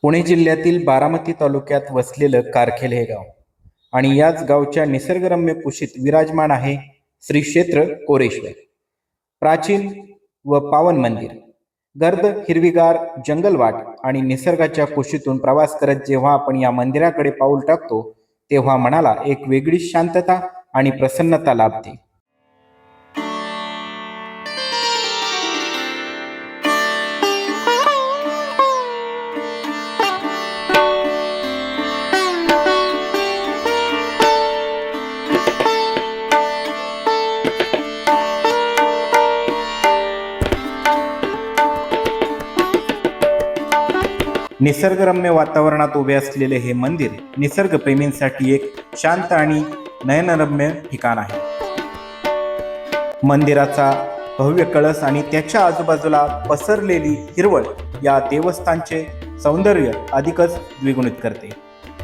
पुणे जिल्ह्यातील बारामती तालुक्यात वसलेलं कारखेल हे गाव आणि याच गावच्या निसर्गरम्य कुशीत विराजमान आहे श्री क्षेत्र कोरेश्वर. प्राचीन व पावन मंदिर, गर्द हिरवीगार जंगलवाट आणि निसर्गाच्या कुशीतून प्रवास करत जेव्हा आपण या मंदिराकडे पाऊल टाकतो तेव्हा मनाला एक वेगळी शांतता आणि प्रसन्नता लाभते. निसर्गरम्य वातावरणात उभे असलेले हे मंदिर निसर्गप्रेमींसाठी एक शांत आणि नयनरम्य ठिकाण आहे. मंदिराचा भव्य कळस आणि त्याच्या आजूबाजूला पसरलेली हिरवळ या देवस्थानचे सौंदर्य अधिकच द्विगुणित करते.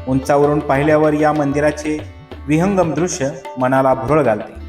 उंचावरून पाहिल्यावर या मंदिराचे विहंगम दृश्य मनाला भुरळ घालते.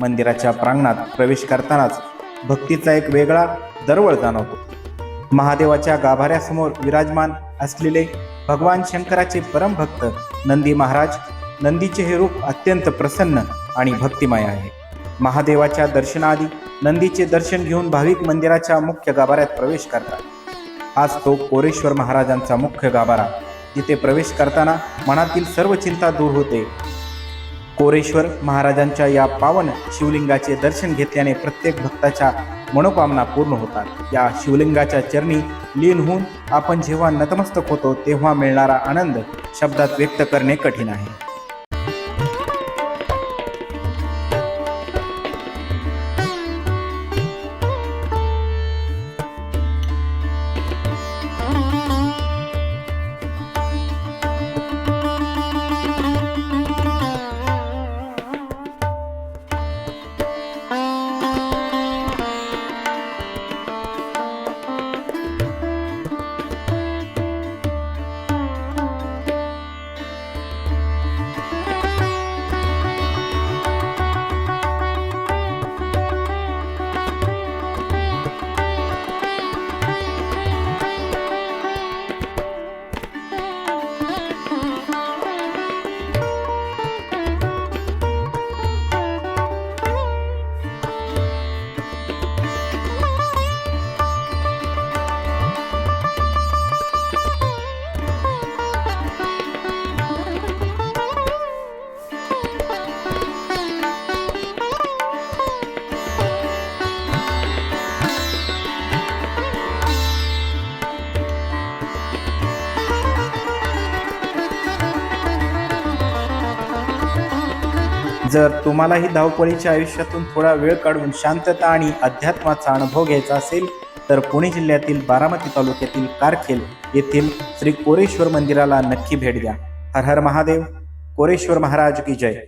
मंदिराच्या प्रांगणात प्रवेश करतानाच भक्तीचा एक वेगळा दरवळ जाणवतो. महादेवाच्या गाभाऱ्यासमोर विराजमान असलेले भगवान शंकराचे परमभक्त नंदी महाराज. नंदीचे हे रूप अत्यंत प्रसन्न आणि भक्तिमय आहे. महादेवाच्या दर्शनाआधी नंदीचे दर्शन घेऊन भाविक मंदिराच्या मुख्य गाभाऱ्यात प्रवेश करतात. हाच तो कोरेश्वर महाराजांचा मुख्य गाभारा, जिथे प्रवेश करताना मनातील सर्व चिंता दूर होते. कोरेश्वर महाराजांच्या या पावन शिवलिंगाचे दर्शन घेतल्याने प्रत्येक भक्ताच्या मनोकामना पूर्ण होतात. या शिवलिंगाच्या चरणी लीन होऊन आपण जेव्हा नतमस्तक होतो तेव्हा मिळणारा आनंद शब्दात व्यक्त करणे कठीण आहे. जर तुम्हालाही धावपळीच्या आयुष्यातून थोडा वेळ काढून शांतता आणि अध्यात्माचा अनुभव घ्यायचा असेल तर पुणे जिल्ह्यातील बारामती तालुक्यातील कारखेल येथील श्री कोरेश्वर मंदिराला नक्की भेट द्या. हर हर महादेव. कोरेश्वर महाराज की जय.